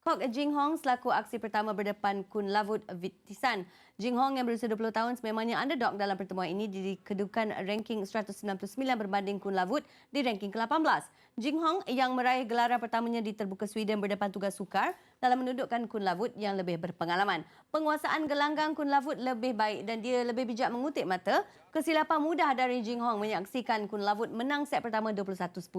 Kok Jing Hong selaku aksi pertama berdepan Kun Lavut Vitisan. Jing Hong yang berusia 20 tahun sememangnya underdog dalam pertemuan ini dikedudukan ranking 199 berbanding Kun Lavut di ranking ke-18. Jing Hong yang meraih gelaran pertamanya di terbuka Sweden berdepan tugas sukar dalam menundukkan Kun Lavut yang lebih berpengalaman. Penguasaan gelanggang Kun Lavut lebih baik dan dia lebih bijak mengutip mata. Kesilapan mudah dari Jing Hong menyaksikan Kun Lavut menang set pertama 21-10.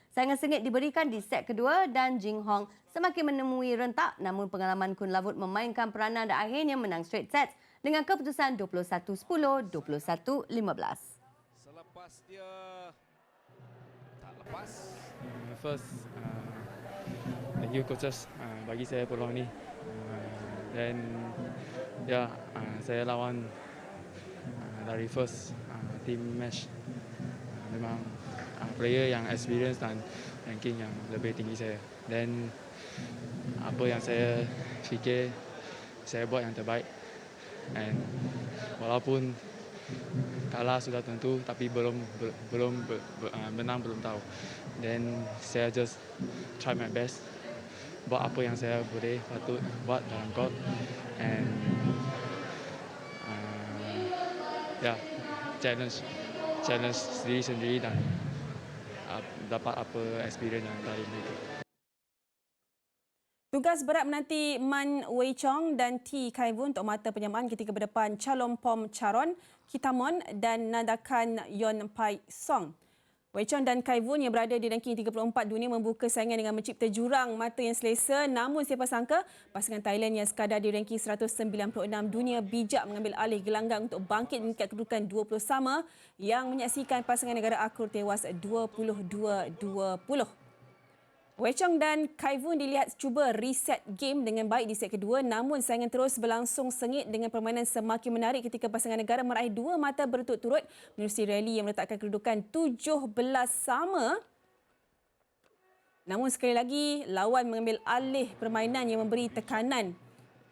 Saingan sengit diberikan di set kedua dan Jing Hong semakin menemui rentak, namun pengalaman Kun Lavut memainkan peranan dan akhirnya menang straight set dengan keputusan 21-10, 21-15. Selepas dia tak lepas. First, thank you coaches bagi saya peluang ni. Dan saya lawan dari first team match. Memang player yang experience dan ranking yang lebih tinggi saya. Dan apa yang saya fikir, saya buat yang terbaik. And walaupun kalah sudah tentu, tapi menang belum tahu. Dan saya just try my best, buat apa yang saya boleh patut buat dalam court. And challenge sendiri dan dapat apa experience yang dari mereka. Tugas berat menanti Man Wei Chong dan T Kai Vun untuk mata penyamaan ketika berdepan Chalompom Charon, Kitamon dan Nandakan Yon Pai Song. Wei Chong dan Kai Vun yang berada di ranking 34 dunia membuka saingan dengan mencipta jurang mata yang selesa, namun siapa sangka pasangan Thailand yang sekadar di ranking 196 dunia bijak mengambil alih gelanggang untuk bangkit mengikat kedudukan 20 sama yang menyaksikan pasangan negara akur tewas 22-20. Wei Chong dan Kai Vun dilihat cuba reset game dengan baik di set kedua, namun saingan terus berlangsung sengit dengan permainan semakin menarik ketika pasangan negara meraih dua mata berturut-turut menerusi rally yang meletakkan kedudukan 17 sama. Namun sekali lagi, lawan mengambil alih permainan yang memberi tekanan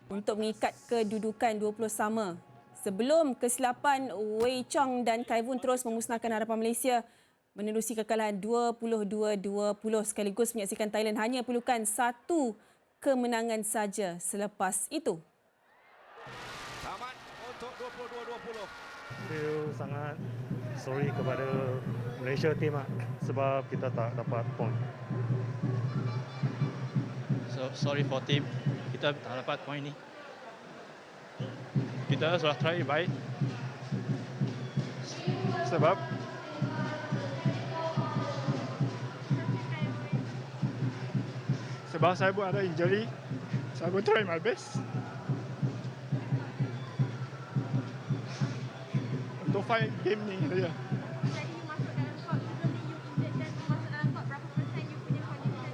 untuk mengikat kedudukan 20 sama. Sebelum kesilapan, Wei Chong dan Kai Vun terus memusnahkan harapan Malaysia menerusi kekalahan 22-20 sekaligus menyaksikan Thailand hanya perlukan satu kemenangan saja selepas itu. Tamat untuk 22-20. Saya sangat sorry kepada Malaysia team sebab kita tak dapat point. So sorry for team, kita tak dapat point ni. Kita sudah try baik. Sebab saya pun ada injury, saya pun try my best untuk fight game ni saja. Jadi you masuk dalam court, sebelum ni you injured dan you masuk dalam court, berapa persen you punya condition?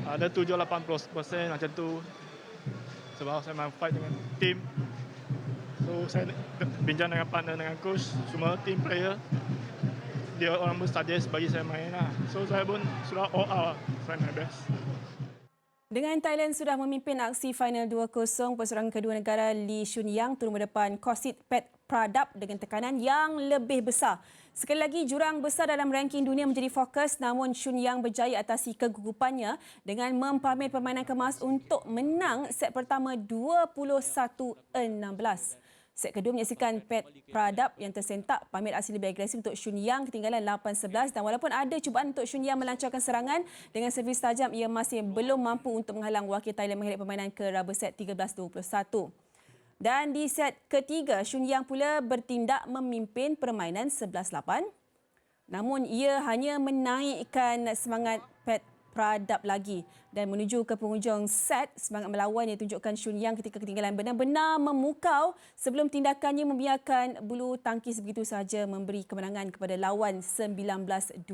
Ada 7-8% macam tu. Sebab saya main fight dengan team. So saya bincang dengan partner, dengan coach, semua team player. Dia orang pun suggest bagi saya main lah. So saya pun sudah all out, try my best. Dengan Thailand sudah memimpin aksi final 2-0, peserangan kedua negara Lee Shun Yang turun berdepan Kosit Pet Pradap dengan tekanan yang lebih besar. Sekali lagi, jurang besar dalam ranking dunia menjadi fokus, namun Shun Yang berjaya atasi kegugupannya dengan mempamer permainan kemas untuk menang set pertama 21-16. Set kedua menyaksikan Pet Pradap yang tersentak pamer aksi lebih agresif untuk Shun Yang ketinggalan 8-11 dan walaupun ada cubaan untuk Shun Yang melancarkan serangan dengan servis tajam, ia masih belum mampu untuk menghalang wakil Thailand menghadap permainan ke rubber set 13-21. Dan di set ketiga, Shun Yang pula bertindak memimpin permainan 11-8. Namun ia hanya menaikkan semangat Pet Pradap lagi dan menuju ke penghujung set, semangat melawan yang ditunjukkan Shun Yang ketika ketinggalan benar-benar memukau sebelum tindakannya membiarkan bulu tangkis begitu sahaja memberi kemenangan kepada lawan 19-21.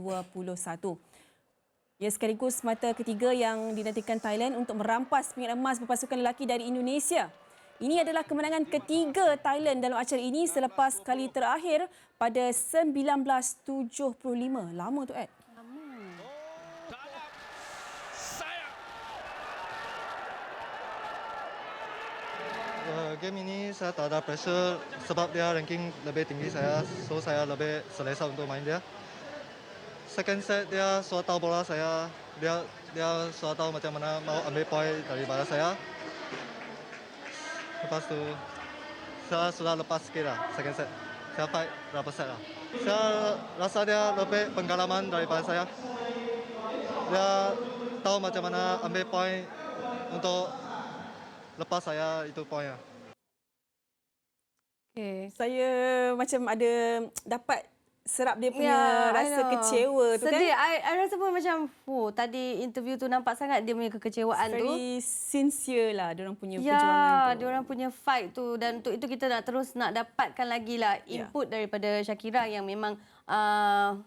Ia sekaligus mata ketiga yang dinantikan Thailand untuk merampas pingat emas berpasukan lelaki dari Indonesia. Ini adalah kemenangan ketiga Thailand dalam acara ini selepas kali terakhir pada 1975. Lama tu, Ed. Game ini saya tak ada pressure sebab dia ranking lebih tinggi saya, so saya lebih selesa untuk main dia. Second set dia sudah tahu bola saya, dia dia sudah tahu macam mana mau ambil poin daripada saya. Lepas tu saya sudah lepas sikit lah second set. Saya fight berapa set lah. Saya rasa dia lebih pengalaman daripada saya. Dia tahu macam mana ambil poin untuk lepas saya itu poinnya. Okay. Saya macam ada dapat serap dia punya I rasa know. kecewa tu kan. Sedih. I rasa pun macam, tadi interview tu nampak sangat dia punya kekecewaan tu. Very sincere lah diorang punya Ya, perjuangan tu. diorang punya fight tu, dan untuk itu kita nak terus nak dapatkan lagi lah Ya. input daripada Shakira yang memang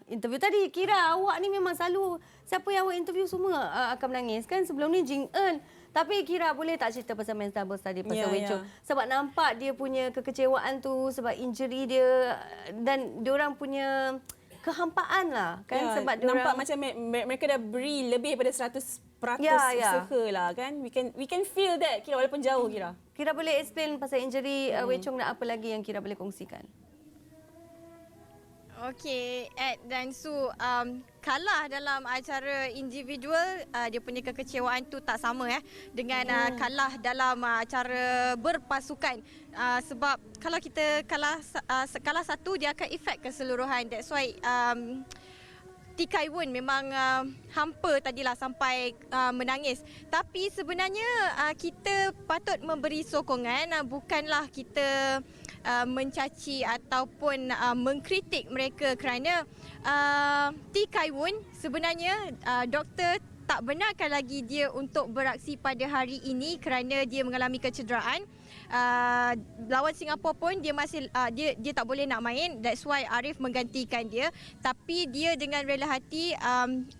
interview tadi. Kira awak ni memang selalu siapa yang awak interview semua akan menangis kan. Sebelum ni Jing Eun. Tapi Kira boleh tak cerita pasal men's doubles tadi, pasal Wei Chong? Sebab nampak dia punya kekecewaan tu sebab injury dia dan diorang punya kehampaan lah kan, sebab diorang nampak macam mereka dah beri lebih daripada 100% usaha lah kan. We can feel that Kira, walaupun jauh Kira. Kira boleh explain pasal injury Wei Chong dan apa lagi yang Kira boleh kongsikan? Okey, Ed dan Su, kalah dalam acara individual, dia punya kekecewaan tu tak sama dengan kalah dalam acara berpasukan. Sebab kalau kita kalah satu, dia akan efek keseluruhan. That's why T. Kai Won memang hampa tadilah sampai menangis. Tapi sebenarnya kita patut memberi sokongan, bukanlah kita mencaci ataupun mengkritik mereka, kerana T. Kai Won sebenarnya doktor tak benarkan lagi dia untuk beraksi pada hari ini kerana dia mengalami kecederaan. Lawan Singapura pun dia masih dia tak boleh nak main. That's why Arif menggantikan dia. Tapi dia dengan rela hati,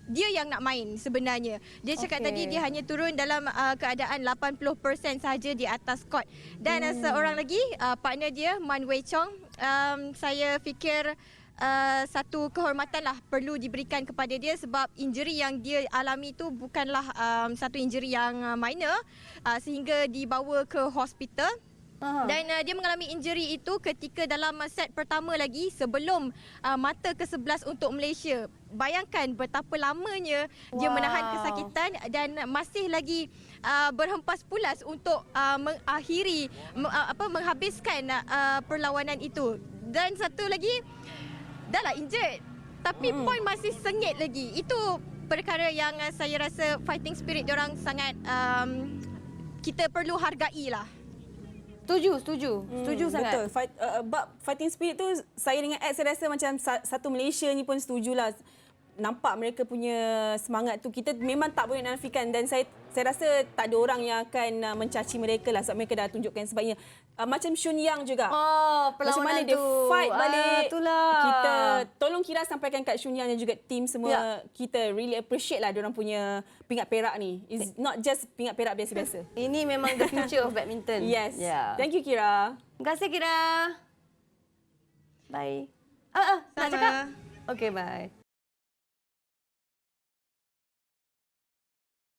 dia yang nak main sebenarnya. Dia cakap tadi dia hanya turun dalam keadaan 80% sahaja di atas court. Dan seorang lagi partner dia, Man Wei Chong, saya fikir satu kehormatan lah perlu diberikan kepada dia sebab injury yang dia alami tu bukanlah satu injury yang minor, sehingga dibawa ke hospital. Dan dia mengalami injury itu ketika dalam set pertama lagi sebelum mata ke-11 untuk Malaysia. Bayangkan betapa lamanya dia menahan kesakitan dan masih lagi berhempas pulas untuk menghabiskan perlawanan itu. Dan satu lagi, dah lah injured tapi poin masih sengit lagi. Itu perkara yang saya rasa fighting spirit diorang sangat kita perlu hargai lah. Setuju sangat. Betul. Bab fighting spirit tu saya dengan Ed, saya rasa macam satu Malaysia ni pun setujulah. Nampak mereka punya semangat tu, kita memang tak boleh nafikan. Dan saya rasa tak ada orang yang akan mencaci mereka lah sebab mereka dah tunjukkan sebabnya. Macam Shun Yang juga. Macam mana dia fight balik. Itulah. Kita tolong Kira sampaikan kat Shun Yang dan juga tim semua. Kita really appreciate lah diorang punya pingat perak ni. It's not just pingat perak biasa-biasa. Ini memang the future of badminton. Yes. Yeah. Thank you Kira. Terima kasih Kira. Bye. Nak cakap? Okay, bye.